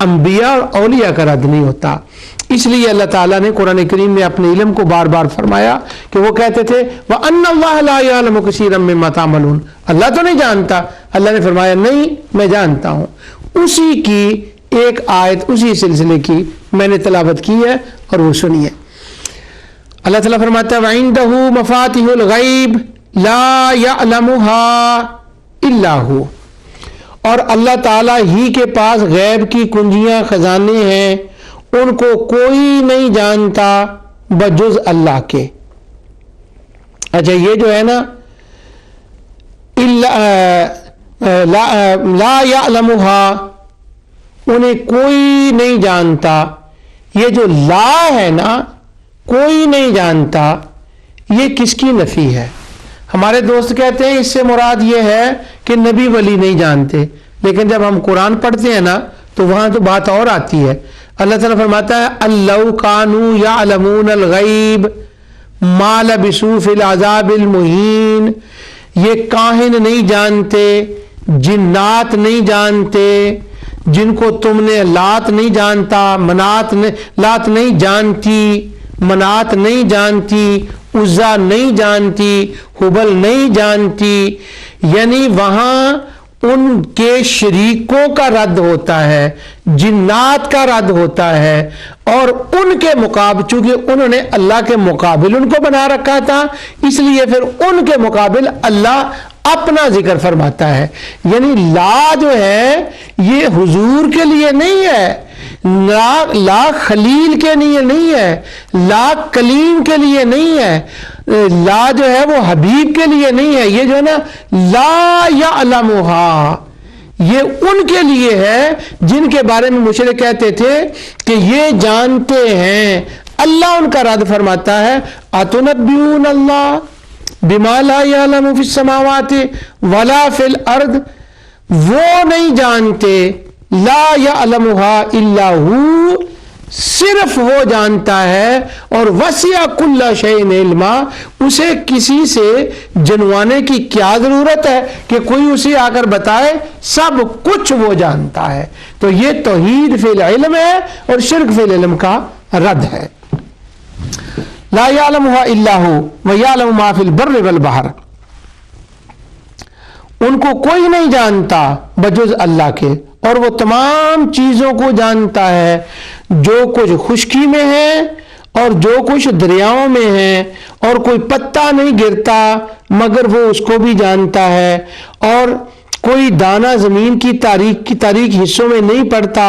انبیاء اور اولیاء کا رد نہیں ہوتا۔ اس لیے اللہ تعالیٰ نے قرآن کریم میں اپنے علم کو بار بار فرمایا کہ وہ کہتے تھے وَأَنَّ اللَّهَ لَا يَعْلَمُ كَثِيرًا مِّمَّا تَعْمَلُونَ، اللہ تو نہیں جانتا، اللہ نے فرمایا نہیں میں جانتا ہوں۔ اسی کی ایک آیت اسی سلسلے کی میں نے تلاوت کی ہے اور وہ سنیے۔ اللہ تعالیٰ فرماتا ہے وَعِندَهُ مَفَاتِحُ الْغَيْبِ لَا يَعْلَمُهَا إِلَّا هُوَ، اور اللہ تعالیٰ ہی کے پاس غیب کی کنجیاں خزانے ہیں، ان کو کوئی نہیں جانتا بجز اللہ کے۔ اچھا یہ جو ہے نا لا یعلمها، انہیں کوئی نہیں جانتا، یہ جو لا ہے نا کوئی نہیں جانتا، یہ کس کی نفی ہے؟ ہمارے دوست کہتے ہیں اس سے مراد یہ ہے کہ نبی ولی نہیں جانتے، لیکن جب ہم قرآن پڑھتے ہیں نا تو وہاں تو بات اور آتی ہے۔ اللہ تعالیٰ فرماتا ہے اللَّوْ كَانُوا يَعْلَمُونَ الْغَيْبَ مَا لَبِثُوا فِي الْعَذَابِ الْمُهِينِ، یہ کاہن نہیں جانتے، جنات نہیں جانتے، جن کو تم نے لات نہیں جانتا، لات نہیں جانتی، منات نہیں جانتی، عزا نہیں جانتی، حبل نہیں جانتی، یعنی وہاں ان کے شریکوں کا رد ہوتا ہے، جنات کا رد ہوتا ہے، اور ان کے مقابل چونکہ انہوں نے اللہ کے مقابل ان کو بنا رکھا تھا، اس لیے پھر ان کے مقابل اللہ اپنا ذکر فرماتا ہے۔ یعنی لا جو ہے یہ حضور کے لیے نہیں ہے، لا خلیل کے لیے نہیں ہے، لا کلیم کے لیے نہیں ہے، لا جو ہے وہ حبیب کے لیے نہیں ہے، یہ جو ہے نا لا یعلمها یہ ان کے لیے ہے جن کے بارے میں مشرک کہتے تھے کہ یہ جانتے ہیں۔ اللہ ان کا رد فرماتا ہے اتنبئون اللہ بما لا یعلم فی السماوات ولا فی الارض، وہ نہیں جانتے لا یعلمها الا هو، صرف وہ جانتا ہے، اور وسع کل شیء علما، اسے کسی سے جنوانے کی کیا ضرورت ہے کہ کوئی اسے آ کر بتائے، سب کچھ وہ جانتا ہے۔ تو یہ توحید فی العلم ہے اور شرک فی العلم کا رد ہے۔ لا یعلمها الا هو ویعلم ما فی البر والبحر، ان کو کوئی نہیں جانتا بجز اللہ کے، اور وہ تمام چیزوں کو جانتا ہے، جو کچھ خشکی میں ہے اور جو کچھ دریاؤں میں ہے، اور کوئی پتا نہیں گرتا مگر وہ اس کو بھی جانتا ہے، اور کوئی دانہ زمین کی تاریک حصوں میں نہیں پڑتا،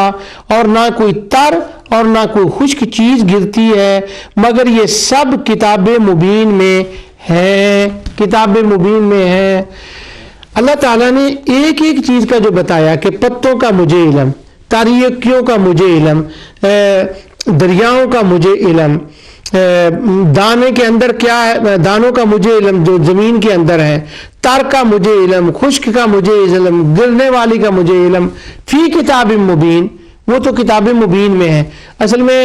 اور نہ کوئی تر اور نہ کوئی خشک چیز گرتی ہے، مگر یہ سب کتاب مبین میں ہے، کتاب مبین میں ہے۔ اللہ تعالیٰ نے ایک ایک چیز کا جو بتایا کہ پتوں کا مجھے علم، تاریکیوں کا مجھے علم، دریاؤں کا مجھے علم، دانے کے اندر کیا ہے، دانوں کا مجھے علم جو زمین کے اندر ہے، تر کا مجھے علم، خشک کا مجھے علم، گرنے والی کا مجھے علم، فی کتاب مبین، وہ تو کتاب مبین میں ہے۔ اصل میں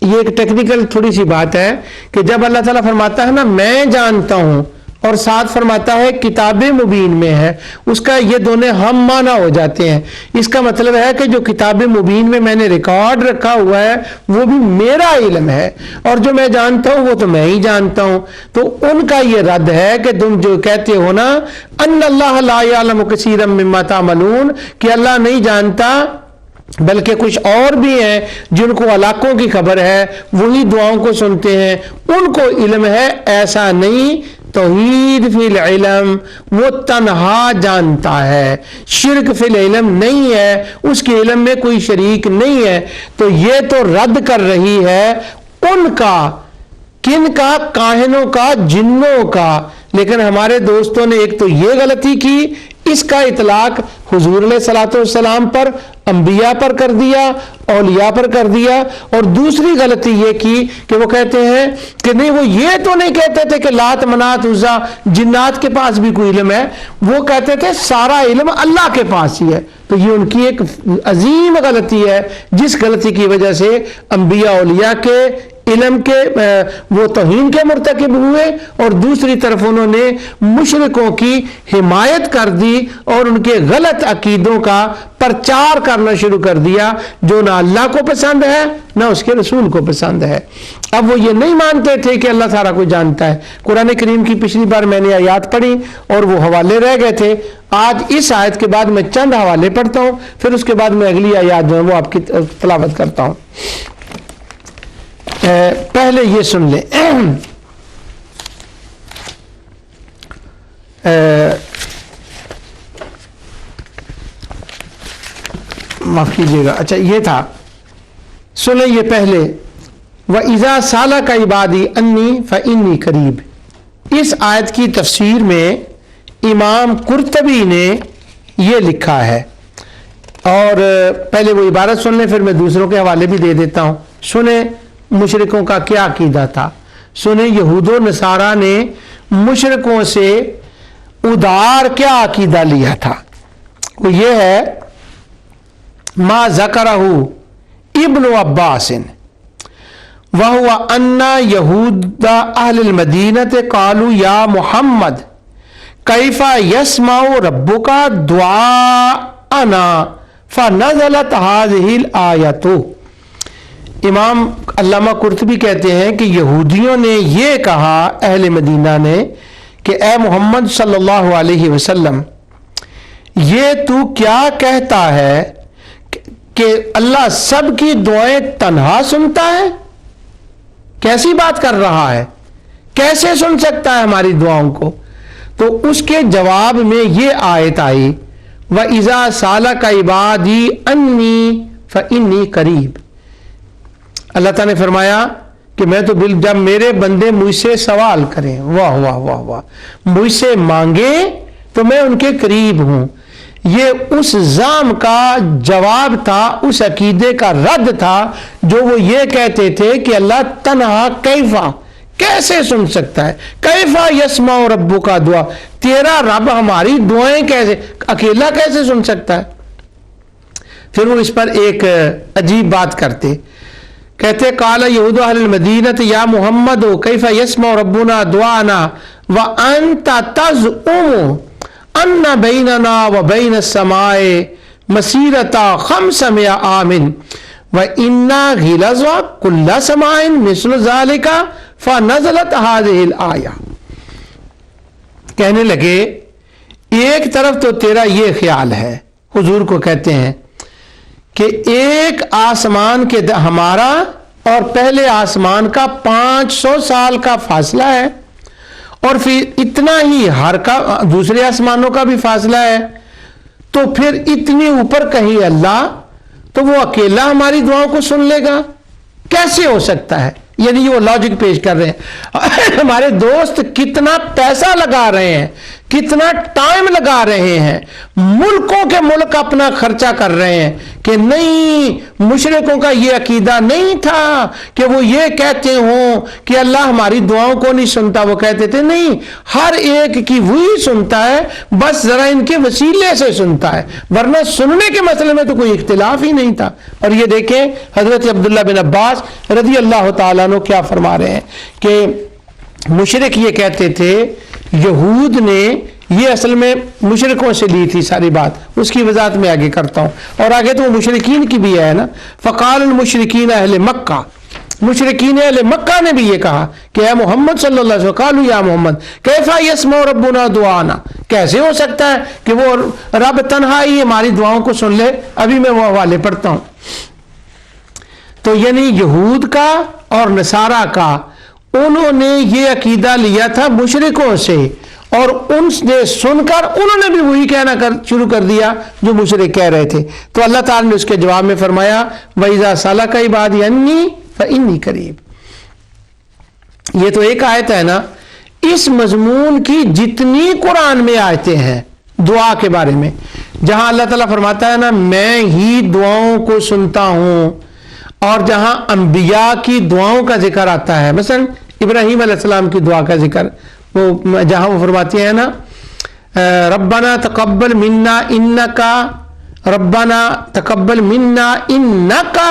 یہ ایک ٹیکنیکل تھوڑی سی بات ہے کہ جب اللہ تعالیٰ فرماتا ہے نا میں جانتا ہوں، اور ساتھ فرماتا ہے کتاب مبین میں ہے، اس کا یہ دونوں ہم معنی ہو جاتے ہیں۔ اس کا مطلب ہے کہ جو کتاب مبین میں میں نے ریکارڈ رکھا ہوا ہے وہ بھی میرا علم ہے، اور جو میں جانتا ہوں وہ تو میں ہی جانتا ہوں۔ تو ان کا یہ رد ہے کہ تم جو کہتے ہو نا ان اللہ لا یعلم کثیرا مما تعملون، کہ اللہ نہیں جانتا، بلکہ کچھ اور بھی ہیں جن کو علاقوں کی خبر ہے، وہی دعاؤں کو سنتے ہیں، ان کو علم ہے، ایسا نہیں۔ توحید فی العلم وہ تنہا جانتا ہے، شرک فی العلم نہیں ہے، اس کے علم میں کوئی شریک نہیں ہے۔ تو یہ تو رد کر رہی ہے ان کا، کن کا؟ کاہنوں کا، جنوں کا۔ لیکن ہمارے دوستوں نے ایک تو یہ غلطی کی، اس کا اطلاق حضور علیہ الصلوۃ والسلام پر، انبیاء پر کر دیا، اولیاء پر کر دیا، اور دوسری غلطی یہ کی کہ وہ کہتے ہیں کہ نہیں، وہ یہ تو نہیں کہتے تھے کہ لات منات عزا جنات کے پاس بھی کوئی علم ہے، وہ کہتے تھے سارا علم اللہ کے پاس ہی ہے۔ تو یہ ان کی ایک عظیم غلطی ہے، جس غلطی کی وجہ سے انبیاء اولیاء کے علم کے وہ توہین کے مرتکب ہوئے اور دوسری طرف انہوں نے مشرکوں کی حمایت کر دی اور ان کے غلط عقیدوں کا پرچار کرنا شروع کر دیا جو نہ اللہ کو پسند ہے نہ اس کے رسول کو پسند ہے۔ اب وہ یہ نہیں مانتے تھے کہ اللہ سارا کچھ جانتا ہے۔ قرآن کریم کی پچھلی بار میں نے آیات پڑھی اور وہ حوالے رہ گئے تھے، آج اس آیت کے بعد میں چند حوالے پڑھتا ہوں، پھر اس کے بعد میں اگلی آیات جو ہے وہ آپ کی تلاوت کرتا ہوں۔ پہلے یہ سن لیں، معاف کیجیے گا، اچھا یہ تھا، سنیں یہ پہلے، وَإِذَا سَأَلَكَ عِبَادِي أَنِّي فَإِنِّي قَرِيبٌ۔ اس آیت کی تفسیر میں امام قرطبی نے یہ لکھا ہے، اور پہلے وہ عبارت سن لیں پھر میں دوسروں کے حوالے بھی دے دیتا ہوں۔ سنیں مشرکوں کا کیا عقیدہ تھا، سنیں یہود و نصارہ نے مشرکوں سے ادھار کیا عقیدہ لیا تھا۔ وہ یہ ہے ما ذکرہ ابن عباس وہو ان یہود اہل المدینہ قالوا یا محمد کیف یسمع ربک دعاءنا فنزلت هذه الآیۃ۔ امام علامہ قرطبی کہتے ہیں کہ یہودیوں نے یہ کہا اہل مدینہ نے کہ اے محمد صلی اللہ علیہ وسلم، یہ تو کیا کہتا ہے کہ اللہ سب کی دعائیں تنہا سنتا ہے؟ کیسی بات کر رہا ہے، کیسے سن سکتا ہے ہماری دعاؤں کو؟ تو اس کے جواب میں یہ آیت آئی وَإِذَا سَأَلَكَ عِبَادِي أَنِّي فَإِنِّي قَرِيبٌ۔ اللہ تعالیٰ نے فرمایا کہ میں تو جب میرے بندے مجھ سے سوال کریں، واہ واہ واہ واہ، مجھ سے مانگے تو میں ان کے قریب ہوں۔ یہ اس زعم کا جواب تھا، اس عقیدے کا رد تھا جو وہ یہ کہتے تھے کہ اللہ تنہا کیسے سن سکتا ہے، کیفا یسمع ربک دعا، تیرا رب ہماری دعائیں کیسے اکیلا کیسے سن سکتا ہے؟ پھر وہ اس پر ایک عجیب بات کرتے، کہتے قال یہود اہل المدینہ یا محمد کیف یسمع ربنا دعانا وانت تزعم ان بیننا وبین السماء مسیرۃ 500 عام وانا غلظ کل سماء مثل ذلك فنزلت هذه الآیہ۔ کہنے لگے ایک طرف تو تیرا یہ خیال ہے، حضور کو کہتے ہیں کہ ایک آسمان کے ہمارا اور پہلے آسمان کا 500 سال کا فاصلہ ہے، اور پھر اتنا ہی ہر کا دوسرے آسمانوں کا بھی فاصلہ ہے، تو پھر اتنی اوپر کہیں اللہ، تو وہ اکیلا ہماری دعاؤں کو سن لے گا؟ کیسے ہو سکتا ہے؟ یعنی وہ لاجک پیش کر رہے ہیں۔ ہمارے دوست کتنا پیسہ لگا رہے ہیں، کتنا ٹائم لگا رہے ہیں، ملکوں کے ملک اپنا خرچہ کر رہے ہیں کہ نہیں، مشرکوں کا یہ عقیدہ نہیں تھا کہ وہ یہ کہتے ہوں کہ اللہ ہماری دعاؤں کو نہیں سنتا، وہ کہتے تھے نہیں، ہر ایک کی وہی سنتا ہے، بس ذرا ان کے وسیلے سے سنتا ہے، ورنہ سننے کے مسئلے میں تو کوئی اختلاف ہی نہیں تھا۔ اور یہ دیکھیں حضرت عبداللہ بن عباس رضی اللہ تعالیٰ عنہ کیا فرما رہے ہیں کہ مشرک یہ کہتے تھے، یہود نے یہ اصل میں مشرکوں سے لی تھی ساری بات، اس کی وضاحت میں آگے کرتا ہوں، اور آگے تو مشرکین کی بھی ہے نا، فقال المشرکین اہل مکہ، مشرکین اہل مکہ نے بھی یہ کہا کہ اے محمد صلی اللہ علیہ وسلم، قالوا یا محمد کیفا یسمع ربنا دعانا، کیسے ہو سکتا ہے کہ وہ رب تنہا ہی ہماری دعاؤں کو سن لے؟ ابھی میں وہ حوالے پڑھتا ہوں۔ تو یعنی یہود کا اور نصارہ کا انہوں نے یہ عقیدہ لیا تھا مشرکوں سے، اور ان نے سن کر انہوں نے بھی وہی کہنا شروع کر دیا جو مشرک کہہ رہے تھے۔ تو اللہ تعالیٰ نے اس کے جواب میں فرمایا وَإِذَا سَأَلَكَ عِبَادِي عَنِّي فَإِنِّي قَرِيبٌ۔ یہ تو ایک آیت ہے نا، اس مضمون کی جتنی قرآن میں آیتیں ہیں دعا کے بارے میں، جہاں اللہ تعالیٰ فرماتا ہے نا میں ہی دعاؤں کو سنتا ہوں، اور جہاں انبیاء کی دعاؤں کا ذکر آتا ہے، مثلا ابراہیم علیہ السلام کی دعا کا ذکر، وہ جہاں وہ فرماتی ہیں نا ربنا تقبل منا انکا، ربنا تقبل منا انکا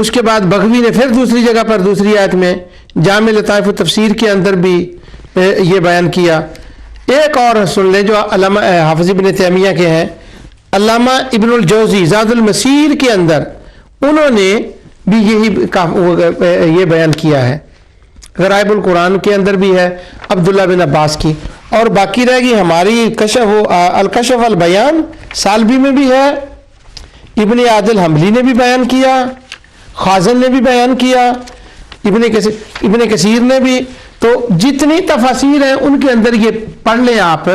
اس کے بعد بغوی نے پھر دوسری جگہ پر دوسری آیت میں جامع لطائف و تفسیر کے اندر بھی یہ بیان کیا. ایک اور سن لیں جو علامہ حافظ ابن تیمیہ کے ہیں, علامہ ابن الجوزی زاد المسیر کے اندر انہوں نے بھی یہ بیان کیا ہے. غرائب القرآن کے اندر بھی ہے عبداللہ بن عباس کی. اور باقی رہ گئی ہماری الکشف البیان سالبی میں بھی ہے, ابن عادل حنبلی نے بھی بیان کیا, خازن نے بھی بیان کیا, ابن کثیر نے بھی. تو جتنی تفاسیر ہیں ان کے اندر یہ پڑھ لیں آپ,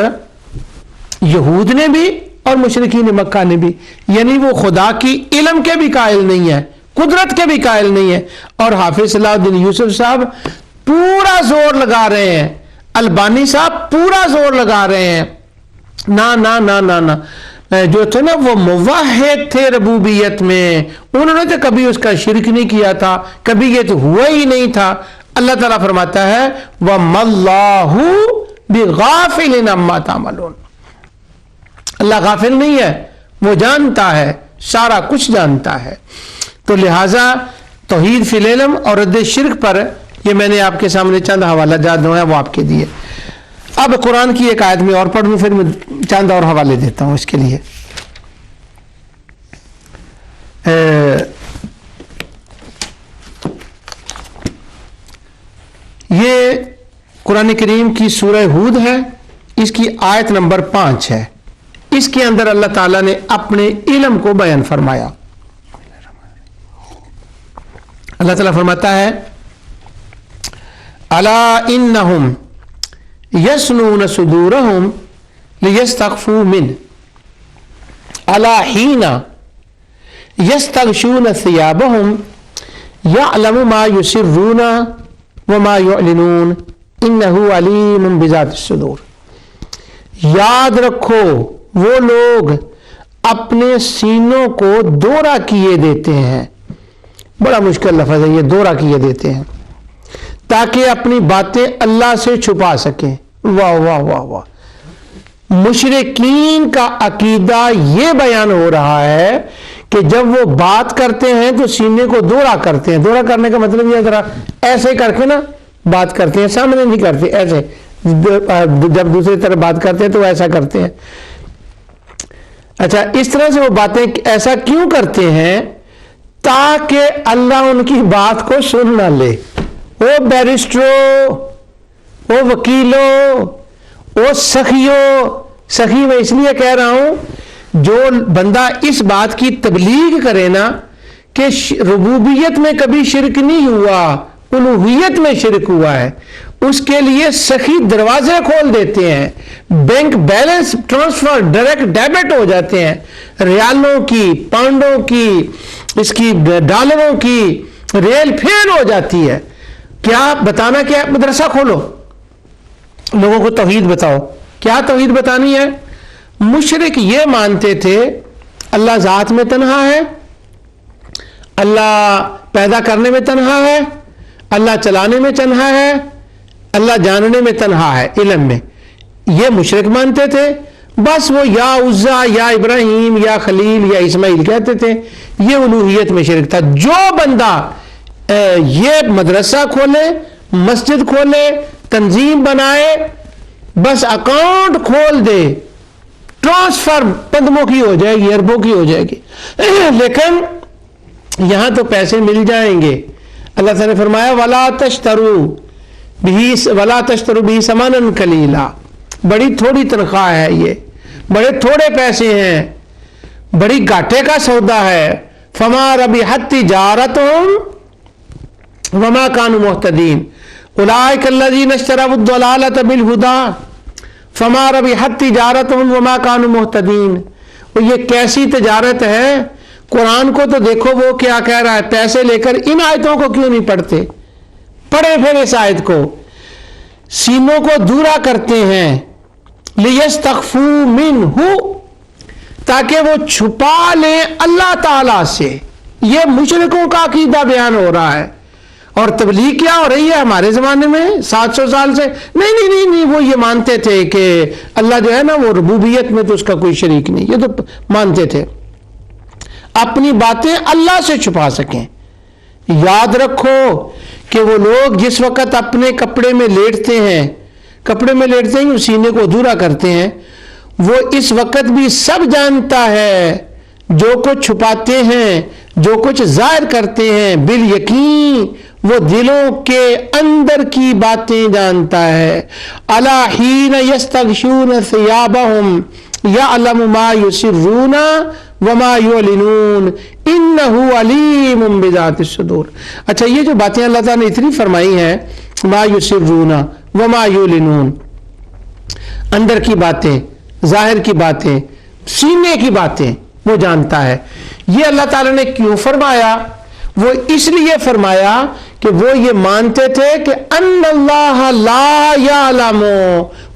یہود نے بھی اور مشرکین مکہ نے بھی, یعنی وہ خدا کی علم کے بھی قائل نہیں ہے, قدرت کے بھی قائل نہیں ہے. اور حافظ صلاح الدین یوسف صاحب پورا زور لگا رہے ہیں, البانی صاحب پورا زور لگا رہے ہیں, نا نا نا نا نا جو تھے نا وہ موحد تھے ربوبیت میں, انہوں نے تو کبھی اس کا شرک نہیں کیا تھا, کبھی یہ تو ہوا ہی نہیں تھا. اللہ تعالیٰ فرماتا ہے وَمَا اللَّهُ بِغَافِلٍ عَمَّا تَعْمَلُونَ, اللہ غافل نہیں ہے, وہ جانتا ہے, سارا کچھ جانتا ہے. تو لہٰذا توحید فی العلم اور رد شرک پر یہ میں نے آپ کے سامنے چند حوالہ جات جو ہیں وہ آپ کے دیے. اب قرآن کی ایک آیت میں اور پڑھ لوں, پھر میں چند اور حوالے دیتا ہوں اس کے لیے. یہ قرآن کریم کی سورہ ہود ہے, اس کی آیت نمبر 5 ہے. اس کے اندر اللہ تعالیٰ نے اپنے علم کو بیان فرمایا. اللہ تعالیٰ فرماتا ہے الا انہم یسنون صدورہم لیستخفوا منہ الا حین یستغشون ثیابہم یعلم ما یسرون وما یعلنون انہ علیم بذات الصدور. یاد رکھو وہ لوگ اپنے سینوں کو دورہ کیے دیتے ہیں, بڑا مشکل لفظ ہے یہ, دورہ کیے دیتے ہیں تاکہ اپنی باتیں اللہ سے چھپا سکیں. واہ واہ واہ واہ, مشرکین کا عقیدہ یہ بیان ہو رہا ہے کہ جب وہ بات کرتے ہیں تو سینے کو دورہ کرتے ہیں. دورہ کرنے کا مطلب یہ ذرا ایسے کر کے نا بات کرتے ہیں, سامنے نہیں کرتے, ایسے جب دوسری طرف بات کرتے ہیں تو ایسا کرتے ہیں. اچھا, اس طرح سے وہ باتیں ایسا کیوں کرتے ہیں؟ تاکہ اللہ ان کی بات کو سن نہ لے. او بیرسٹرو, او وکیلو, او سخیو, سخی میں اس لیے کہہ رہا ہوں جو بندہ اس بات کی تبلیغ کرے نا کہ ربوبیت میں کبھی شرک نہیں ہوا, الوہیت میں شرک ہوا ہے, اس کے لیے سخی دروازے کھول دیتے ہیں, bank balance transfer direct debit ہو جاتے ہیں, ریالوں کی, پاؤنڈوں کی, اس کی ڈالروں کی ریل فیل ہو جاتی ہے. کیا بتانا, کیا مدرسہ کھولو, لوگوں کو توحید بتاؤ. کیا توحید بتانی ہے؟ مشرک یہ مانتے تھے اللہ ذات میں تنہا ہے, اللہ پیدا کرنے میں تنہا ہے, اللہ چلانے میں تنہا ہے, اللہ جاننے میں تنہا ہے, علم میں. یہ مشرک مانتے تھے. بس وہ یا عزا یا ابراہیم یا خلیل یا اسماعیل کہتے تھے. یہ الوہیت میں شرک تھا. جو بندہ یہ مدرسہ کھولے, مسجد کھولے, تنظیم بنائے, بس اکاؤنٹ کھول دے, ٹرانسفر پندموں کی ہو جائے گی, اربوں کی ہو جائے گی, لیکن یہاں تو پیسے مل جائیں گے. اللہ تعالیٰ نے فرمایا وَلَا تَشْتَرُوا بِهِ ثَمَنًا قَلِيلًا, بڑی تھوڑی تنخواہ ہے, یہ بڑے تھوڑے پیسے ہیں, بڑی گھاٹے کا سودا ہے. فَمَا رَبِحَتْ تِجَارَتُهُمْ وَمَا كَانُوا مُهْتَدِينَ أُولَٰئِكَ الَّذِينَ اشْتَرَوُا الضَّلَالَةَ بِالْهُدَىٰ فَمَا رَبِحَتْ تِجَارَتُهُمْ وَمَا كَانُوا مُهْتَدِينَ. اور یہ کیسی تجارت ہے؟ قرآن کو تو دیکھو وہ کیا کہہ رہا ہے, پیسے لے کر ان آیتوں کو کیوں نہیں پڑھتے؟ پڑھے پھر اس آیت کو. سینوں کو دورہ کرتے ہیں لِيَسْتَخْفُوا مِنْهُ, تاکہ وہ چھپا لیں اللہ تعالی سے. یہ مشرکوں کا عقیدہ بیان ہو رہا ہے. اور تبلیغ کیا ہو رہی ہے ہمارے زمانے میں 700 سال سے؟ نہیں, وہ یہ مانتے تھے کہ اللہ جو ہے نا وہ ربوبیت میں تو اس کا کوئی شریک نہیں, یہ تو مانتے تھے اپنی باتیں اللہ سے چھپا سکیں. یاد رکھو کہ وہ لوگ جس وقت اپنے کپڑے میں لیٹتے ہیں سینے کو ادھورا کرتے ہیں، وہ اس وقت بھی سب جانتا ہے، جو کچھ چھپاتے ہیں، جو کچھ ظاہر کرتے ہیں، بالیقین وہ دلوں کے اندر کی باتیں جانتا ہے۔ الا حین یستغشون ثیابہم یعلم ما یسرون وما یعلنون انہ علیم بذات الصدور۔ اچھا، یہ جو باتیں اللہ تعالیٰ نے اتنی فرمائی ہیں، ما یسرون وما یعلنون، اندر کی باتیں، ظاہر کی باتیں، سینے کی باتیں وہ جانتا ہے۔ یہ اللہ تعالیٰ نے کیوں فرمایا؟ وہ اس لیے فرمایا کہ وہ یہ مانتے تھے کہ ان اللہ لا یعلم،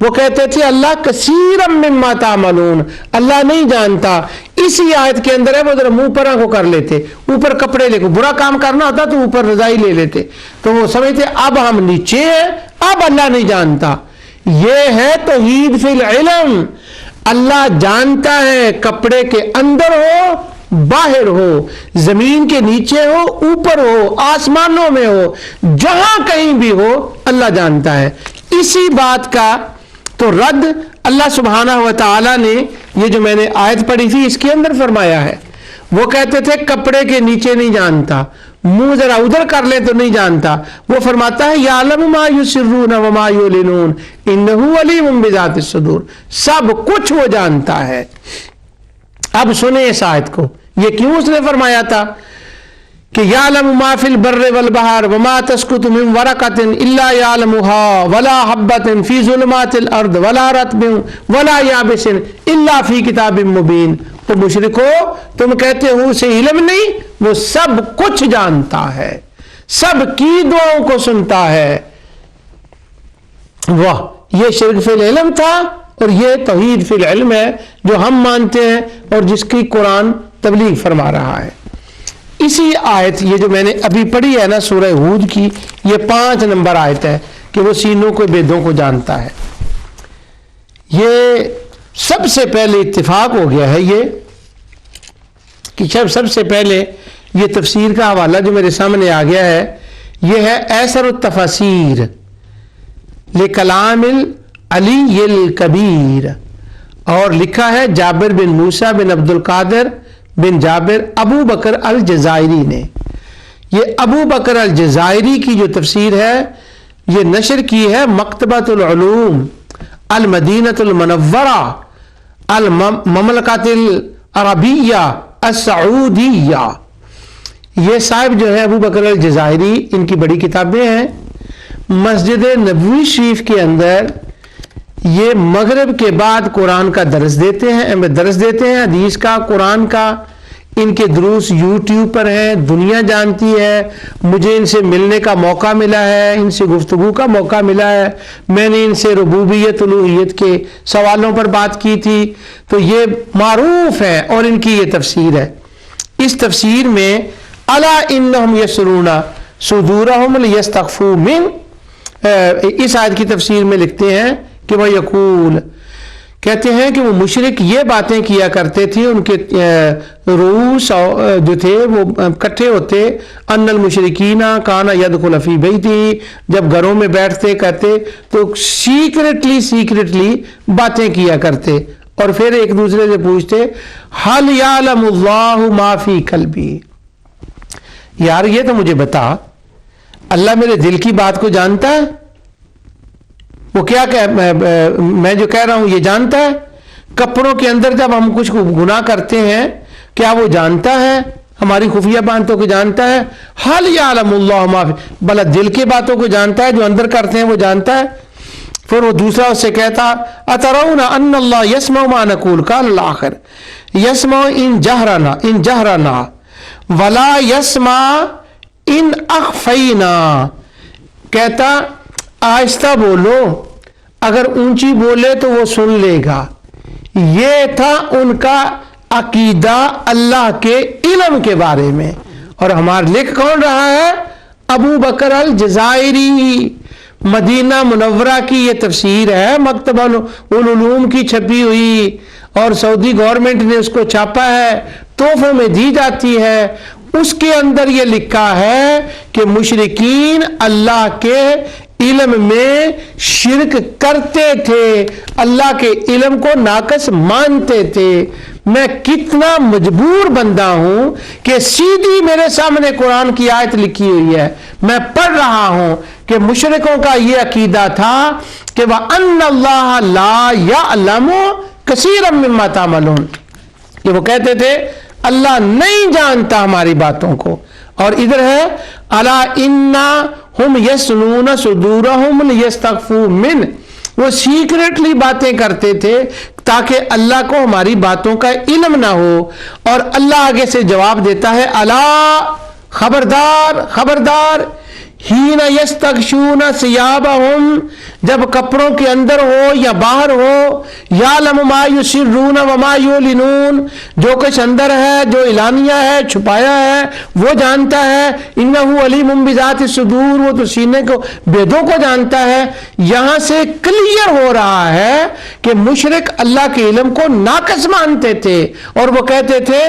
وہ کہتے تھے اللہ کثیرا مما تعملون، اللہ نہیں جانتا۔ اسی آیت کے اندر ہے، وہ ذرا منہ پر آنکھوں کر لیتے، اوپر کپڑے لے کے برا کام کرنا ہوتا تو اوپر رضائی لے لیتے، تو وہ سمجھتے اب ہم نیچے ہیں، اب اللہ نہیں جانتا۔ یہ ہے توحید فی العلم، اللہ جانتا ہے، کپڑے کے اندر ہو باہر ہو، زمین کے نیچے ہو اوپر ہو آسمانوں میں ہو، جہاں کہیں بھی ہو اللہ جانتا ہے۔ اسی بات کا تو رد اللہ سبحانہ و تعالی نے یہ جو میں نے آیت پڑھی تھی اس کے اندر فرمایا ہے۔ وہ کہتے تھے کپڑے کے نیچے نہیں جانتا، منہ ذرا ادھر کر لیں تو نہیں جانتا، وہ فرماتا ہے یعلم ما یسرون وما یعلنون انہ علیم بذات الصدور، سب کچھ وہ جانتا ہے۔ اب سنیں اس آیت کو، یہ کیوں اس نے فرمایا تھا کہ یعلم ما فی البر والبحر وما تسقط من ورقۃ الا یعلمها ولا حبۃ فی ظلمات الارض ولا رطب ولا یابس الا فی کتاب مبین۔ تو مشرکو، تم کہتے ہو اسے علم نہیں، وہ سب کچھ جانتا ہے، سب کی دعاؤں کو سنتا ہے۔ واہ، یہ شرک فی العلم تھا اور یہ توحید فی العلم ہے جو ہم مانتے ہیں اور جس کی قرآن تبلیغ فرما رہا ہے۔ اسی آیت یہ جو میں نے ابھی پڑھی ہے نا سورہ ہود کی، یہ 5 نمبر آیت ہے کہ وہ سینوں کو بیدوں کو جانتا ہے۔ یہ سب سے پہلے اتفاق ہو گیا ہے یہ کہ سب سے پہلے یہ تفسیر کا حوالہ جو میرے سامنے آ گیا ہے یہ ہے ایسر التفاسیر لکلام علی الکبیر، اور لکھا ہے جابر بن موسیٰ بن عبد القادر بن جابر ابو بکر الجزائری نے۔ یہ ابو بکر الجزائری کی جو تفسیر ہے یہ نشر کی ہے مکتبۃ العلوم المدینۃ المنورہ المملکۃ العربیہ السعودیہ۔ یہ صاحب جو ہے ابو بکر الجزائری، ان کی بڑی کتابیں ہیں۔ مسجد نبوی شریف کے اندر یہ مغرب کے بعد قرآن کا درس دیتے ہیں، حدیث کا، قرآن کا۔ ان کے دروس یوٹیوب پر ہیں، دنیا جانتی ہے۔ مجھے ان سے ملنے کا موقع ملا ہے، ان سے گفتگو کا موقع ملا ہے، میں نے ان سے ربوبیت الوہیت کے سوالوں پر بات کی تھی، تو یہ معروف ہے اور ان کی یہ تفسیر ہے۔ اس تفسیر میں الا انہم یسرون صدورہم لیستخفوا من، اس آیت کی تفسیر میں لکھتے ہیں کہ وہ یقول، کہتے ہیں کہ وہ مشرک یہ باتیں کیا کرتے تھے، ان کے رؤوس جو تھے وہ اکٹھے ہوتے، ان المشرکین کان یدخل فی بیتی، جب گھروں میں بیٹھتے کہتے تو سیکرٹلی باتیں کیا کرتے، اور پھر ایک دوسرے سے پوچھتے حل یعلم اللہ ما فی قلبی، یار یہ تو مجھے بتا اللہ میرے دل کی بات کو جانتا ہے، وہ کیا میں جو کہہ رہا ہوں یہ جانتا ہے؟ کپڑوں کے اندر جب ہم کچھ گناہ کرتے ہیں کیا وہ جانتا ہے؟ ہماری خفیہ باتوں کو جانتا ہے؟ حل یعلم اللہ ما فی، بھلا دل کی باتوں کو جانتا ہے، جو اندر کرتے ہیں وہ جانتا ہے۔ پھر وہ دوسرا اس سے کہتا اترون ان اللہ یسمع ما نقول، قال الاخر یسمع ان جہرنا ولا یسمع ان اخفینا، کہتا آہستہ بولو، اگر اونچی بولے تو وہ سن لے گا۔ یہ تھا ان کا عقیدہ اللہ کے علم کے بارے میں، اور ہمارا لکھ کون رہا ہے؟ ابو بکر الجزائری۔ مدینہ منورہ کی یہ تفسیر ہے، مکتبہ العلوم کی چھپی ہوئی، اور سعودی گورنمنٹ نے اس کو چھاپا ہے، تحفے میں دی جاتی ہے۔ اس کے اندر یہ لکھا ہے کہ مشرکین اللہ کے علم میں شرک کرتے تھے، اللہ کے علم کو ناقص مانتے تھے۔ میں کتنا مجبور بندہ ہوں کہ سیدھی میرے سامنے قرآن کی آیت لکھی ہوئی ہے، میں پڑھ رہا ہوں کہ مشرکوں کا یہ عقیدہ تھا کہ وَأَنَّ اللَّهَ لَا يَعْلَمُ كَثِيرًا مِّمَّا تَعْمَلُونَ، کہ وہ کہتے تھے اللہ نہیں جانتا ہماری باتوں کو۔ اور ادھر ہے الا انہم یسنون صدورہم لیستخفوا منہ، وہ سیکریٹلی باتیں کرتے تھے تاکہ اللہ کو ہماری باتوں کا علم نہ ہو۔ اور اللہ آگے سے جواب دیتا ہے الا، خبردار خبردار، ہین یستغشون ثیابہم، جب کپڑوں کے اندر ہو یا باہر ہو، یعلم ما یسرون وما یعلنون، جو کچھ اندر ہے، جو اعلانیہ ہے، چھپایا ہے، وہ جانتا ہے۔ انہ علیم بذات الصدور، وہ تو سینے کو بیدوں کو جانتا ہے۔ یہاں سے کلیئر ہو رہا ہے کہ مشرک اللہ کے علم کو ناقص مانتے تھے اور وہ کہتے تھے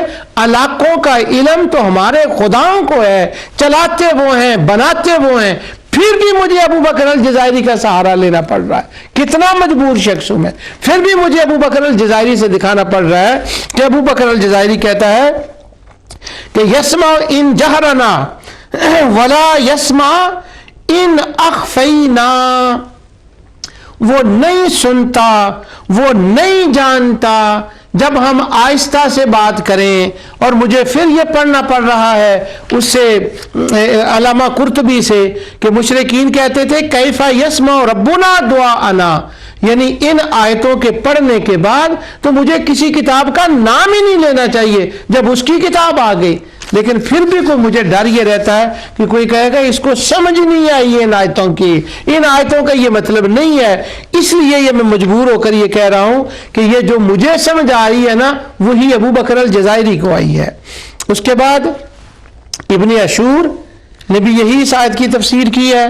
علاقوں کا علم تو ہمارے خداؤں کو ہے، چلاتے وہ ہیں، بناتے وہ ہیں، پھر بھی مجھے ابو بکر الجزائری کا سہارا لینا پڑ رہا ہے۔ کتنا مجبور شخص ہوں میں، پھر بھی مجھے ابو بکر الجزائری سے دکھانا پڑ رہا ہے کہ ابو بکر الجزائری کہتا ہے کہ یسمع ان جہرنا ولا یسمع ان اخفینا، وہ نہیں سنتا، وہ نہیں جانتا جب ہم آہستہ سے بات کریں۔ اور مجھے پھر یہ پڑھنا پڑ رہا ہے اس سے علامہ قرطبی سے کہ مشرکین کہتے تھے کیف یسمع ربنا دعاءنا، یعنی ان آیتوں کے پڑھنے کے بعد تو مجھے کسی کتاب کا نام ہی نہیں لینا چاہیے جب اس کی کتاب آ گئی۔ لیکن پھر بھی کوئی مجھے ڈر یہ رہتا ہے کہ کوئی کہے گا اس کو سمجھ نہیں آئی ان آیتوں کی، ان آیتوں کا یہ مطلب نہیں ہے، اس لیے یہ میں مجبور ہو کر یہ کہہ رہا ہوں کہ یہ جو مجھے سمجھ آ رہی ہے نا وہی ابو بکر الجزائری کو آئی ہے۔ اس کے بعد ابن عاشور نے بھی یہی اس آیت کی تفسیر کی ہے۔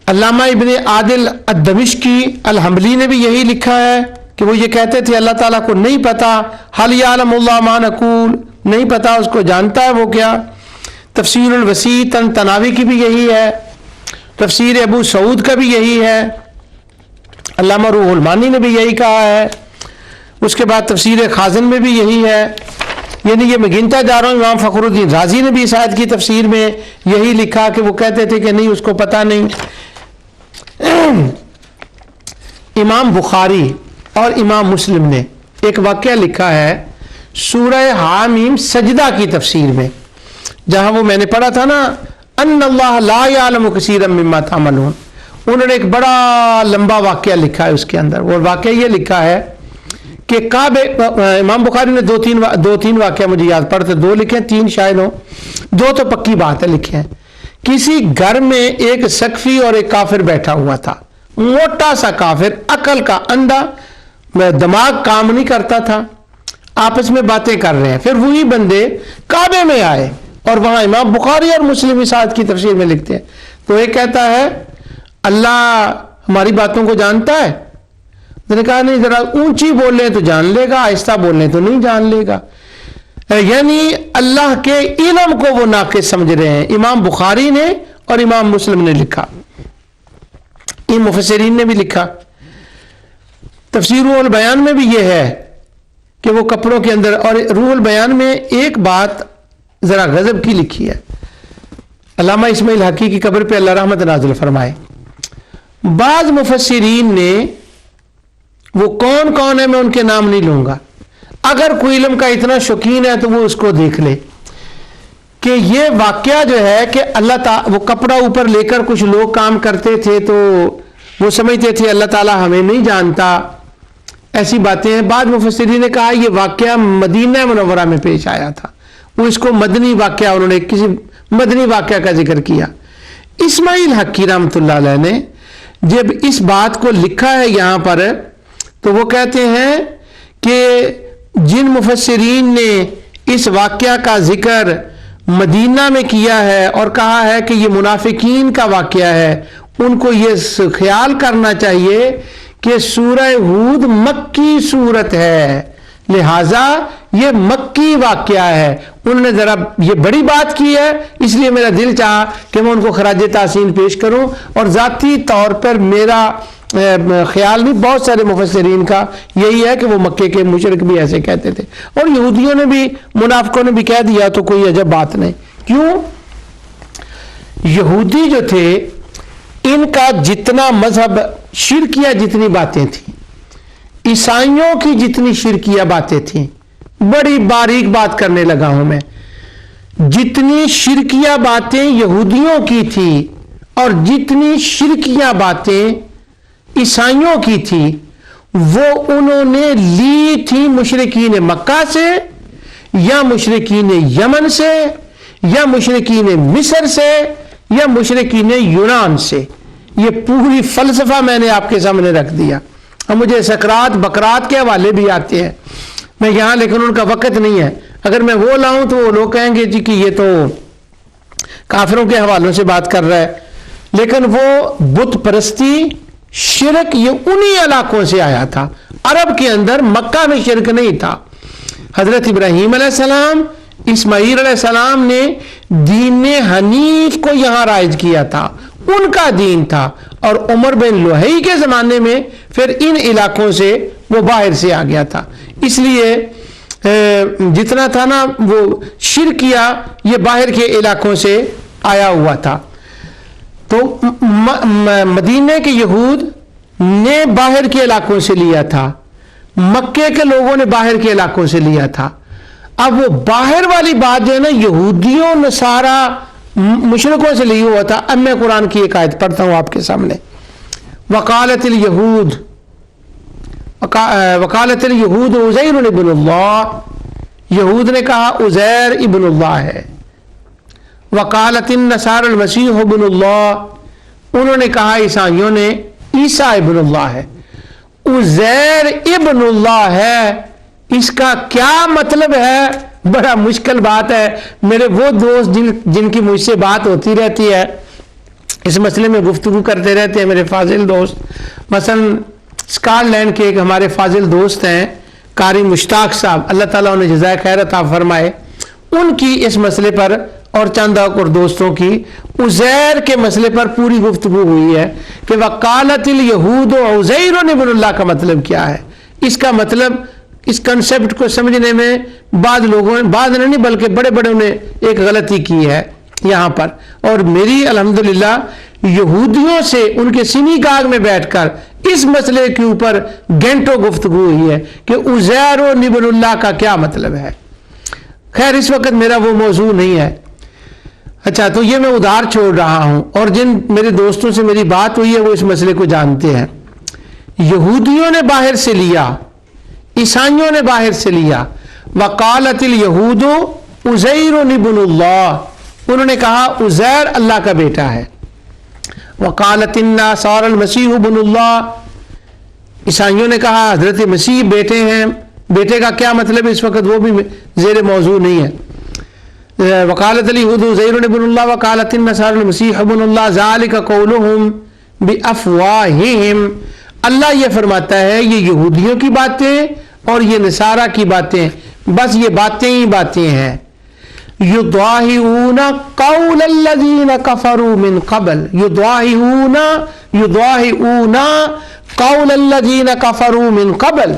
علامہ ابن عادل الدمشقی الحنبلی نے بھی یہی لکھا ہے کہ وہ یہ کہتے تھے اللہ تعالیٰ کو نہیں پتا، حل یعلم اللہ ما نقول، نہیں پتا اس کو جانتا ہے وہ کیا۔ تفسیر الوسیع طنطاوی کی بھی یہی ہے، تفسیر ابو سعود کا بھی یہی ہے، علامہ روح المانی نے بھی یہی کہا ہے۔ اس کے بعد تفسیر خازن میں بھی یہی ہے، یعنی یہ میں گنتا جا رہا ہوں۔ امام فخر الدین رازی نے بھی اس آیت کی تفسیر میں یہی لکھا کہ وہ کہتے تھے کہ نہیں اس کو پتہ نہیں۔ امام بخاری اور امام مسلم نے ایک واقعہ لکھا ہے سورہ حامیم سجدہ کی تفسیر میں، جہاں وہ میں نے پڑھا تھا نا ان اللہ لا یعلم کثیرا مما تعملون، انہوں نے ایک بڑا لمبا واقعہ لکھا ہے اس کے اندر۔ وہ واقعہ یہ لکھا ہے کہ امام بخاری نے دو تین واقعہ مجھے یاد پڑتے، دو لکھے، تین شاید ہوں، دو تو پکی بات ہے لکھے ہیں۔ کسی گھر میں ایک سقفی اور ایک کافر بیٹھا ہوا تھا، موٹا سا کافر، عقل کا اندھا، دماغ کام نہیں کرتا تھا، آپس میں باتیں کر رہے ہیں۔ پھر وہی بندے کعبے میں آئے اور وہاں امام بخاری اور مسلم اس آیت کی تفسیر میں لکھتے ہیں، تو ایک کہتا ہے اللہ ہماری باتوں کو جانتا ہے، تو نے کہا نہیں، ذرا اونچی بول لیں تو جان لے گا، آہستہ بول لیں تو نہیں جان لے گا، یعنی اللہ کے علم کو وہ ناقص سمجھ رہے ہیں۔ امام بخاری نے اور امام مسلم نے لکھا، ان مفسرین نے بھی لکھا۔ تفسیر روح البیان میں بھی یہ ہے کہ وہ کپڑوں کے اندر، اور روح البیان میں ایک بات ذرا غضب کی لکھی ہے، علامہ اسماعیل حقی کی قبر پہ اللہ رحمت نازل فرمائے۔ بعض مفسرین نے، وہ کون کون ہے میں ان کے نام نہیں لوں گا، اگر کوئی علم کا اتنا شوقین ہے تو وہ اس کو دیکھ لے کہ یہ واقعہ جو ہے کہ اللہ تعالیٰ وہ کپڑا اوپر لے کر کچھ لوگ کام کرتے تھے تو وہ سمجھتے تھے اللہ تعالیٰ ہمیں نہیں جانتا، ایسی باتیں ہیں۔ بعض مفسرین نے کہا یہ واقعہ مدینہ منورہ میں پیش آیا تھا، وہ اس کو مدنی واقعہ، انہوں نے کسی مدنی واقعہ کا ذکر کیا۔ اسماعیل حقی رحمۃ اللہ علیہ نے جب اس بات کو لکھا ہے یہاں پر تو وہ کہتے ہیں کہ جن مفسرین نے اس واقعہ کا ذکر مدینہ میں کیا ہے اور کہا ہے کہ یہ منافقین کا واقعہ ہے، ان کو یہ خیال کرنا چاہیے کہ سورہ ہود مکی صورت ہے، لہذا یہ مکی واقعہ ہے، انہوں نے ذرا یہ بڑی بات کی ہے، اس لیے میرا دل چاہا کہ میں ان کو خراج تحسین پیش کروں، اور ذاتی طور پر میرا خیال نہیں، بہت سارے مفسرین کا یہی ہے کہ وہ مکے کے مشرک بھی ایسے کہتے تھے، اور یہودیوں نے بھی، منافقوں نے بھی کہہ دیا، تو کوئی عجب بات نہیں۔ کیوں؟ یہودی جو تھے ان کا جتنا مذہب، شرکیہ جتنی باتیں تھیں، عیسائیوں کی جتنی شرکیہ باتیں تھیں، بڑی باریک بات کرنے لگا ہوں میں، جتنی شرکیہ باتیں یہودیوں کی تھی اور جتنی شرکیہ باتیں عیسائیوں کی تھی، وہ انہوں نے لی تھی مشرکین مکہ سے، یا مشرکین یمن سے، یا مشرکین مصر سے، یا مشرکین یونان سے۔ یہ پوری فلسفہ میں نے آپ کے سامنے رکھ دیا۔ اب مجھے سکرات بکرات کے حوالے بھی آتے ہیں میں یہاں، لیکن ان کا وقت نہیں ہے، اگر میں وہ لاؤں تو وہ لوگ کہیں گے جی کہ یہ تو کافروں کے حوالوں سے بات کر رہا ہے، لیکن وہ بت پرستی، شرک، یہ انہی علاقوں سے آیا تھا۔ عرب کے اندر مکہ میں شرک نہیں تھا۔ حضرت ابراہیم علیہ السلام، اسماعیل علیہ السلام نے دین حنیف کو یہاں رائج کیا تھا، ان کا دین تھا، اور عمر بن لوہی کے زمانے میں پھر ان علاقوں سے وہ باہر سے آ گیا تھا۔ اس لیے جتنا تھا نا وہ شرکیہ، یہ باہر کے علاقوں سے آیا ہوا تھا۔ تو مدینے کے یہود نے باہر کے علاقوں سے لیا تھا، مکے کے لوگوں نے باہر کے علاقوں سے لیا تھا۔ اب وہ باہر والی بات جو ہے نا، یہودیوں نصارہ مشرکوں سے لی ہوا تھا۔ اب میں قرآن کی ایک آیت پڑھتا ہوں آپ کے سامنے۔ وقالت الیہود عزیر ابن اللہ، یہود نے کہا عزیر ابن اللہ ہے۔ وقالت النصارى المسیح ابن اللہ، انہوں نے کہا عیسائیوں نے عیسیٰ ابن اللہ ہے۔ عزیر ابن اللہ ہے، اس کا کیا مطلب ہے؟ بڑا مشکل بات ہے۔ میرے وہ دوست جن کی مجھ سے بات ہوتی رہتی ہے، اس مسئلے میں گفتگو کرتے رہتے ہیں، میرے فاضل دوست، مثلا اسکاٹ لینڈ کے ایک ہمارے فاضل دوست ہیں قاری مشتاق صاحب، اللہ تعالیٰ انہیں جزائے خیر عطا فرمائے، ان کی اس مسئلے پر اور چند اور دوستوں کی عزیر کے مسئلے پر پوری گفتگو ہوئی ہے کہ وقالت الیہود عزیر ابن اللہ کا مطلب کیا ہے۔ اس کا مطلب، اس کنسپٹ کو سمجھنے میں بعض لوگوں نے، بعض نے نہیں بلکہ بڑے بڑے نے ایک غلطی کی ہے یہاں پر، اور میری الحمدللہ یہودیوں سے ان کے سینیگاگ میں بیٹھ کر اس مسئلے کے اوپر گھنٹوں گفتگو ہوئی ہے کہ عزیر ابن اللہ کا کیا مطلب ہے۔ خیر اس وقت میرا وہ موضوع نہیں ہے۔ اچھا، تو یہ میں ادھار چھوڑ رہا ہوں، اور جن میرے دوستوں سے میری بات ہوئی ہے وہ اس مسئلے کو جانتے ہیں۔ یہودیوں نے باہر سے لیا، عیسائیوں نے باہر سے لیا۔ وقالت الیہود عزیر ابن اللہ، انہوں نے کہا عزیر اللہ کا بیٹا ہے۔ وقالت النصارى المسیح ابن اللہ، عیسائیوں نے کہا حضرت مسیح بیٹے ہیں۔ بیٹے کا کیا مطلب ہے اس وقت وہ بھی زیر موضوع نہیں ہے۔ وقالت الیہود عزیر ابن اللہ وقالت النصارى المسیح ابن اللہ ذلک قولہم بافواہہم، اللہ یہ فرماتا ہے یہ یہودیوں کی باتیں اور یہ نصارہ کی باتیں، بس یہ باتیں ہی باتیں ہیں۔ یضاہئون قول الذین کفروا من قبل، یضاہئون قول الذین کفروا من قبل،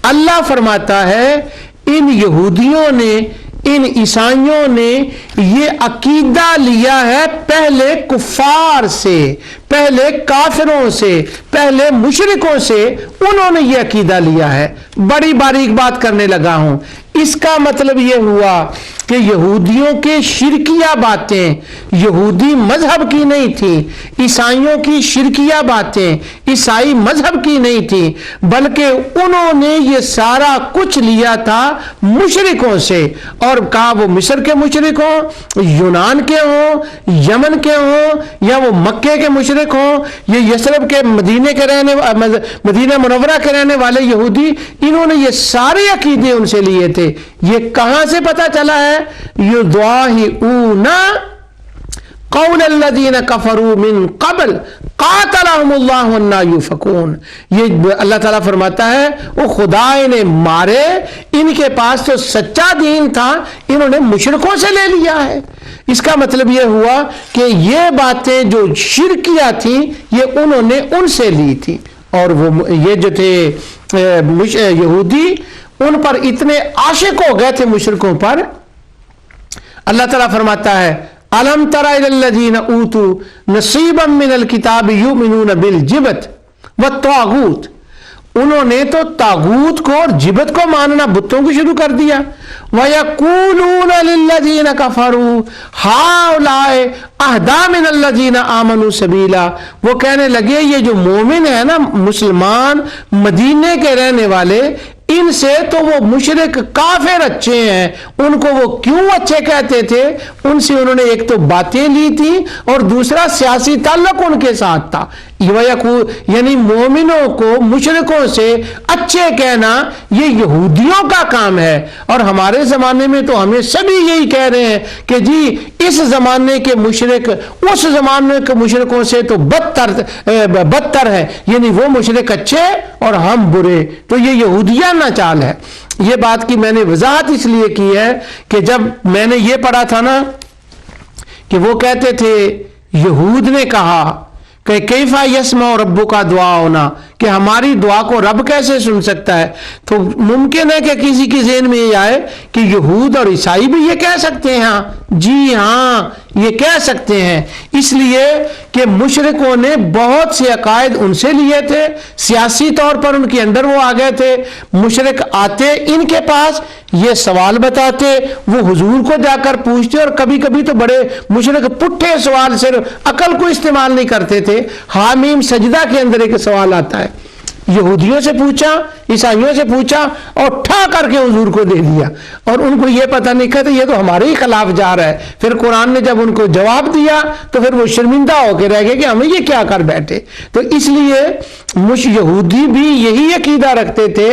اللہ فرماتا ہے ان یہودیوں نے، ان عیسائیوں نے یہ عقیدہ لیا ہے پہلے کفار سے، پہلے کافروں سے، پہلے مشرکوں سے، انہوں نے یہ عقیدہ لیا ہے۔ بڑی باریک بات کرنے لگا ہوں۔ اس کا مطلب یہ ہوا کہ یہودیوں کے شرکیہ باتیں یہودی مذہب کی نہیں تھی، عیسائیوں کی شرکیہ باتیں عیسائی مذہب کی نہیں تھی، بلکہ انہوں نے یہ سارا کچھ لیا تھا مشرکوں سے، اور کہا وہ مصر کے مشرک ہوں، یونان کے ہوں، یمن کے ہوں، یا وہ مکے کے مشرک ہوں، یہ یثرب کے مدینہ منورہ کے رہنے والے یہودی، انہوں نے یہ سارے عقیدے ان سے لیے تھے۔ یہ کہاں سے پتہ چلا ہے؟ یضاہئون قول الذین کفروا من قبل قاتلهم اللہ انا یؤفکون. یہ اللہ تعالیٰ فرماتا ہے وہ خدا انہیں مارے، ان کے پاس تو سچا دین تھا، انہوں نے مشرکوں سے لے لیا ہے. اس کا مطلب یہ ہوا کہ یہ باتیں جو شرکیہ تھیں یہ انہوں نے ان سے لی تھی، اور وہ یہ جو تھے یہودی ان پر اتنے عاشق ہو گئے تھے مشرکوں پر. اللہ تعالیٰ فرماتا ہے الم تر الی الذین اوتوا نصیبا من الکتاب یؤمنون بالجبت والطاغوت. انہوں نے تو طاغوت کو اور جبت کو ماننا، بتوں کو شروع کر دیا. وَيَقُولُونَ لِلَّذِينَ كَفَرُوا هَؤُلَاءِ أَهْدَىٰ مِنَ الَّذِينَ آمَنُوا سَبِيلًا. وہ کہنے لگے یہ جو مومن ہے نا، مسلمان مدینے کے رہنے والے، ان سے تو وہ مشرک کافر اچھے ہیں. ان کو وہ کیوں اچھے کہتے تھے؟ ان سے انہوں نے ایک تو باتیں لی تھی اور دوسرا سیاسی تعلق ان کے ساتھ تھا. یعنی مومنوں کو مشرکوں سے اچھے کہنا یہ یہودیوں کا کام ہے. اور ہمارے زمانے میں تو ہمیں سبھی یہی کہہ رہے ہیں کہ جی اس زمانے کے مشرک اس زمانے کے مشرکوں سے تو بدتر ہے، یعنی وہ مشرک اچھے اور ہم برے. تو یہ یہودیانہ چال ہے. یہ بات کی میں نے وضاحت اس لیے کی ہے کہ جب میں نے یہ پڑھا تھا نا کہ وہ کہتے تھے، یہود نے کہا کہ کیفا یسمع ربک دعا ہونا، کہ ہماری دعا کو رب کیسے سن سکتا ہے. تو ممکن ہے کہ کسی کے ذہن میں یہ آئے کہ یہود اور عیسائی بھی یہ کہہ سکتے ہیں. ہاں جی ہاں یہ کہہ سکتے ہیں، اس لیے کہ مشرکوں نے بہت سے عقائد ان سے لیے تھے، سیاسی طور پر ان کے اندر وہ آ گئے تھے. مشرک آتے ان کے پاس یہ سوال بتاتے، وہ حضور کو جا کر پوچھتے، اور کبھی کبھی تو بڑے مشرک پٹھے سوال، صرف عقل کو استعمال نہیں کرتے تھے. حامیم سجدہ کے اندر ایک سوال آتا ہے، یہودیوں سے پوچھا، عیسائیوں سے پوچھا اور ٹھا کر کے حضور کو دے دیا، اور ان کو یہ پتہ نہیں، کہتے یہ تو ہمارے ہی خلاف جا رہا ہے. پھر قرآن نے جب ان کو جواب دیا تو پھر وہ شرمندہ ہو کے رہ گئے کہ ہمیں یہ کیا کر بیٹھے. تو اس لیے یہودی بھی یہی عقیدہ رکھتے تھے.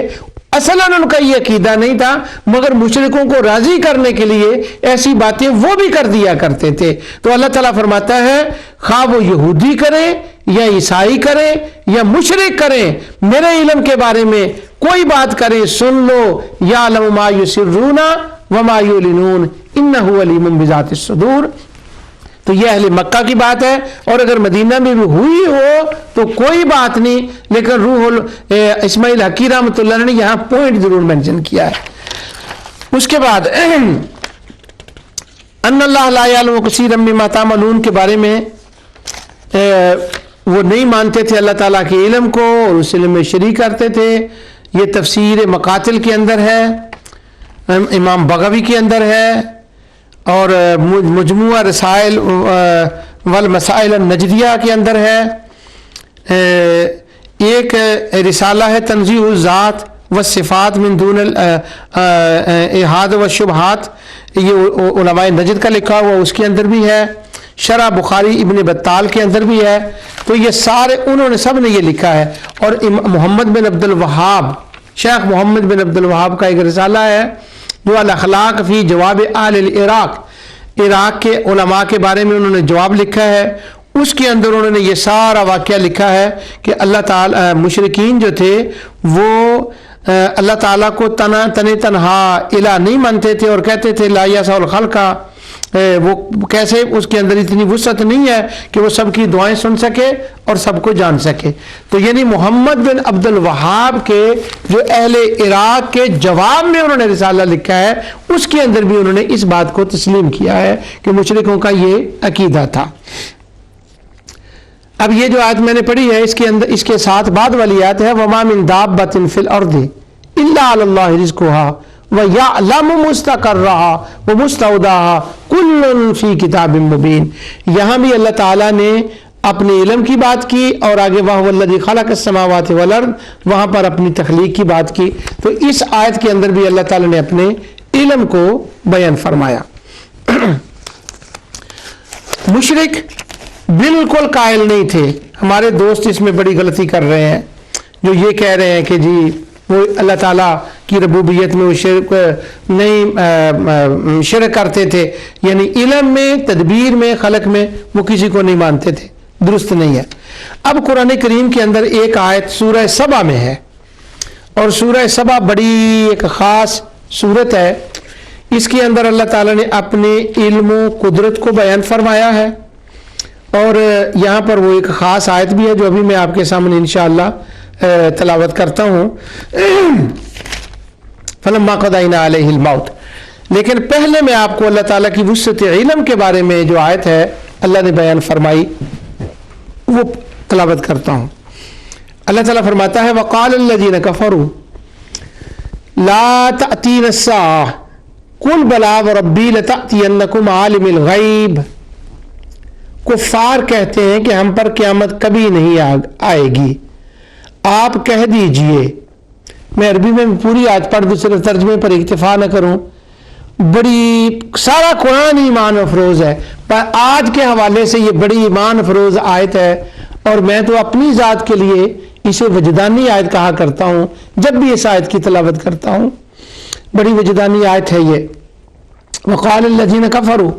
اصلاً ان کا یہ عقیدہ نہیں تھا، مگر مشرکوں کو راضی کرنے کے لیے ایسی باتیں وہ بھی کر دیا کرتے تھے. تو اللہ تعالیٰ فرماتا ہے خواہ وہ یہودی کریں یا عیسائی کریں یا مشرک کریں، میرے علم کے بارے میں کوئی بات کریں سن لو. یعلم ما یسرون وما یعلنون انہ علیم بذات الصدور. تو یہ اہل مکہ کی بات ہے، اور اگر مدینہ میں بھی ہوئی ہو تو کوئی بات نہیں، لیکن روح اسماعیل حقی رحمۃ اللہ نے یہاں پوائنٹ ضرور مینشن کیا ہے. اس کے بعد ان اللہ لا یعلم کثیرا مما تعملون کے بارے میں وہ نہیں مانتے تھے اللہ تعالیٰ کے علم کو اور اس علم میں شریک کرتے تھے. یہ تفسیر مقاتل کے اندر ہے، امام بغوی کے اندر ہے، اور مجموعہ رسائل والمسائل النجدیہ کے اندر ہے. ایک رسالہ ہے تنزیہ الذات والصفات من دون الاحاد والشبہات، یہ علماء نجد کا لکھا ہوا، اس کے اندر بھی ہے. شرح بخاری ابن بطال کے اندر بھی ہے. تو یہ سارے انہوں نے سب نے یہ لکھا ہے. اور محمد بن عبد الوہاب، شیخ محمد بن عبد الوہاب کا ایک رسالہ ہے جو الاخلاق فی جواب اہل العراق، عراق کے علماء کے بارے میں انہوں نے جواب لکھا ہے. اس کے اندر انہوں نے یہ سارا واقعہ لکھا ہے کہ اللہ تعالی مشرکین جو تھے وہ اللہ تعالیٰ کو تنہا الہ نہیں مانتے تھے، اور کہتے تھے لا یسع الخلق، وہ کیسے اس کے اندر اتنی وسعت نہیں ہے کہ وہ سب کی دعائیں سن سکے اور سب کو جان سکے. تو یعنی محمد بن عبد الوہاب کے جو اہل عراق کے جواب میں انہوں نے رسالہ لکھا ہے، اس کے اندر بھی انہوں نے اس بات کو تسلیم کیا ہے کہ مشرکوں کا یہ عقیدہ تھا. اب یہ جو آیت میں نے پڑھی ہے اس کے اندر، اس کے ساتھ بعد والی آیت ہے وما من دابۃ فی الارض الا علی اللہ رزقها وَيَعْلَمُ مُسْتَقَرَّهَا وَمُسْتَوْدَعَهَا كُلٌّ فِي كِتَابٍ مُبِينٍ. یہاں بھی اللہ تعالیٰ نے اپنے علم کی بات کی، اور آگے وَهُوَ الَّذِي خَلَقَ السَّمَاوَاتِ وَالْأَرْضَ وہاں پر اپنی تخلیق کی بات کی. تو اس آیت کے اندر بھی اللہ تعالیٰ نے اپنے علم کو بیان فرمایا. مشرک بالکل قائل نہیں تھے. ہمارے دوست اس میں بڑی غلطی کر رہے ہیں جو یہ کہہ رہے ہیں کہ جی وہ اللہ تعالیٰ کی ربوبیت میں وہ شرک نہیں شرک کرتے تھے، یعنی علم میں، تدبیر میں، خلق میں وہ کسی کو نہیں مانتے تھے، درست نہیں ہے۔ اب قرآن کریم کے اندر ایک آیت سورہ سبا میں ہے، اور سورہ سبا بڑی ایک خاص صورت ہے، اس کے اندر اللہ تعالیٰ نے اپنے علم و قدرت کو بیان فرمایا ہے، اور یہاں پر وہ ایک خاص آیت بھی ہے جو ابھی میں آپ کے سامنے انشاءاللہ تلاوت کرتا ہوں۔ فلما قضینا علیہ الموت، لیکن پہلے میں آپ کو اللہ تعالیٰ کی وسعت علم کے بارے میں جو آیت ہے اللہ نے بیان فرمائی وہ تلاوت کرتا ہوں۔ اللہ تعالیٰ فرماتا ہے وقال الذین کفروا لا تأتین الساعة قل بلا وربی لتأتینکم عالم الغیب، کفار کہتے ہیں کہ ہم پر قیامت کبھی نہیں آئے گی، آپ کہہ دیجئے، میں عربی میں پوری آیت پڑھ دوں، صرف ترجمے پر اکتفا نہ کروں، بڑی سارا قرآن ایمان افروز ہے، پر آج کے حوالے سے یہ بڑی ایمان افروز آیت ہے، اور میں تو اپنی ذات کے لیے اسے وجدانی آیت کہا کرتا ہوں جب بھی اس آیت کی تلاوت کرتا ہوں، بڑی وجدانی آیت ہے یہ۔ وقال الذین کفروا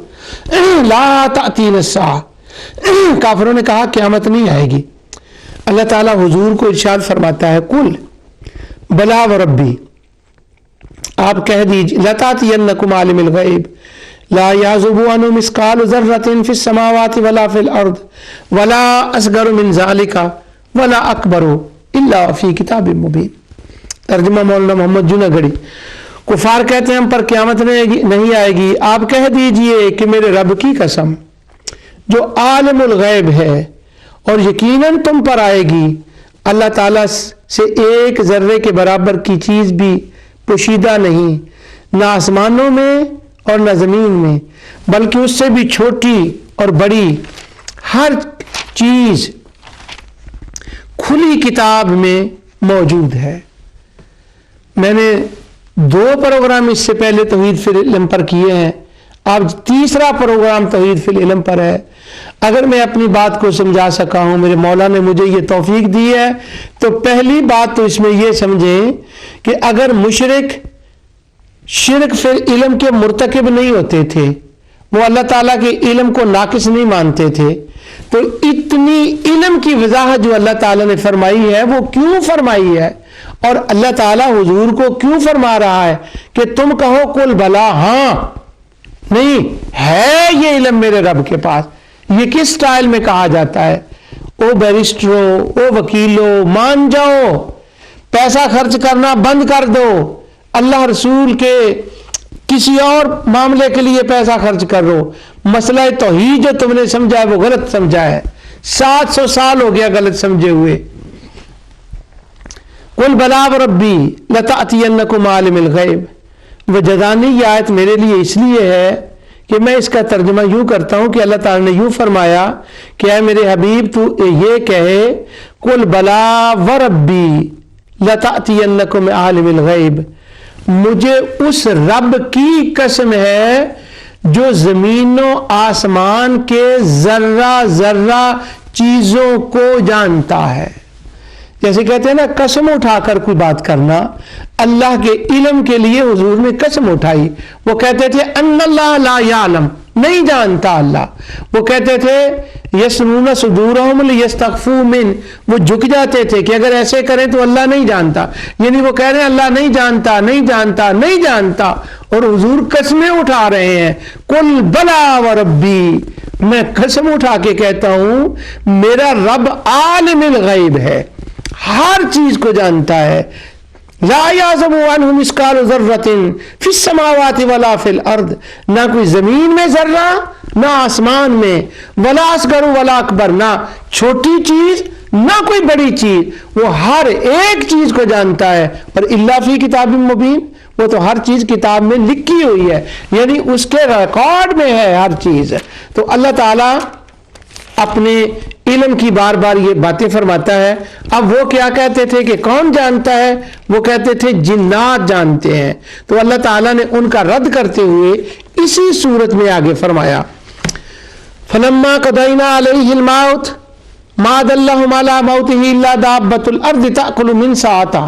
لا تأتین الساعة، کافروں نے کہا قیامت نہیں آئے گی۔ اللہ تعالیٰ حضور کو ارشاد فرماتا ہے قل بلا وربی، آپ کہہ دیجئے لتأتینکم عالم الغیب لا یعزب عنہ مثقال ذرۃ فی السماوات ولا فی الارض ولا اصغر من ذلک ولا اکبر الا فی کتاب مبین۔ ترجمہ مولانا محمد جوناگڑھی۔ کفار کہتے ہیں ہم پر قیامت نہیں آئے گی، آپ کہہ دیجئے کہ میرے رب کی قسم جو عالم الغیب ہے اور یقیناً تم پر آئے گی، اللہ تعالیٰ سے ایک ذرے کے برابر کی چیز بھی پوشیدہ نہیں، نہ آسمانوں میں اور نہ زمین میں، بلکہ اس سے بھی چھوٹی اور بڑی ہر چیز کھلی کتاب میں موجود ہے۔ میں نے 2 پروگرام اس سے پہلے توحید فی العلم پر کیے ہیں، اب تیسرا پروگرام توحید فی العلم پر ہے۔ اگر میں اپنی بات کو سمجھا سکا ہوں، میرے مولا نے مجھے یہ توفیق دی ہے، تو پہلی بات تو اس میں یہ سمجھیں کہ اگر مشرک شرک فی العلم کے مرتکب نہیں ہوتے تھے، وہ اللہ تعالیٰ کے علم کو ناقص نہیں مانتے تھے، تو اتنی علم کی وضاحت جو اللہ تعالیٰ نے فرمائی ہے وہ کیوں فرمائی ہے، اور اللہ تعالیٰ حضور کو کیوں فرما رہا ہے کہ تم کہو قل بلا، ہاں نہیں ہے یہ علم میرے رب کے پاس۔ یہ کس سٹائل میں کہا جاتا ہے؟ او بیرسٹرو، او وکیلو، مان جاؤ، پیسہ خرچ کرنا بند کر دو، اللہ رسول کے کسی اور معاملے کے لیے پیسہ خرچ کر دو، مسئلہ توحید جو تم نے سمجھا ہے وہ غلط سمجھا ہے، 700 سال ہو گیا غلط سمجھے ہوئے۔ قل بلا وربی لتأتینکم عالم الغیب، وجدانی یہ آیت میرے لیے اس لیے ہے کہ میں اس کا ترجمہ یوں کرتا ہوں کہ اللہ تعالیٰ نے یوں فرمایا کہ اے میرے حبیب تو یہ کہے قل بلا وربی لتأتینکم عالم الغیب، مجھے اس رب کی قسم ہے جو زمین و آسمان کے ذرہ ذرہ چیزوں کو جانتا ہے۔ جیسے کہتے ہیں نا قسم اٹھا کر کوئی بات کرنا، اللہ کے علم کے لیے حضور نے قسم اٹھائی۔ وہ کہتے تھے ان اللہ لا یعلم، نہیں جانتا اللہ۔ وہ کہتے تھے یسنون صدورہم لیستخفوا من، وہ جھک جاتے تھے کہ اگر ایسے کریں تو اللہ نہیں جانتا، یعنی وہ کہہ رہے ہیں اللہ نہیں جانتا، نہیں جانتا، نہیں جانتا، اور حضور قسمیں اٹھا رہے ہیں۔ قل بلا وربی، میں قسم اٹھا کے کہتا ہوں میرا رب عالم الغیب ہے، ہر چیز کو جانتا ہے۔ لا یعزب عنہ مثقال ذرۃ فی السماوات ولا فی الارض، نہ کوئی زمین میں ذرہ نہ آسمان میں، ولا اصغر ولا اکبر، نہ چھوٹی چیز نہ کوئی بڑی چیز، وہ ہر ایک چیز کو جانتا ہے۔ اور الا فی کتاب مبین، وہ تو ہر چیز کتاب میں لکھی ہوئی ہے، یعنی اس کے ریکارڈ میں ہے ہر چیز۔ تو اللہ تعالیٰ اپنے علم کی بار بار یہ باتیں فرماتا ہے۔ اب وہ کیا کہتے تھے کہ کون جانتا ہے؟ وہ کہتے تھے جنات جانتے ہیں۔ تو اللہ تعالیٰ نے ان کا رد کرتے ہوئے اسی صورت میں آگے فرمایا فلما قضینا علیہ الموت ما دلہم علی موتہ الا دابۃ الارض تأکل من ساعتہ،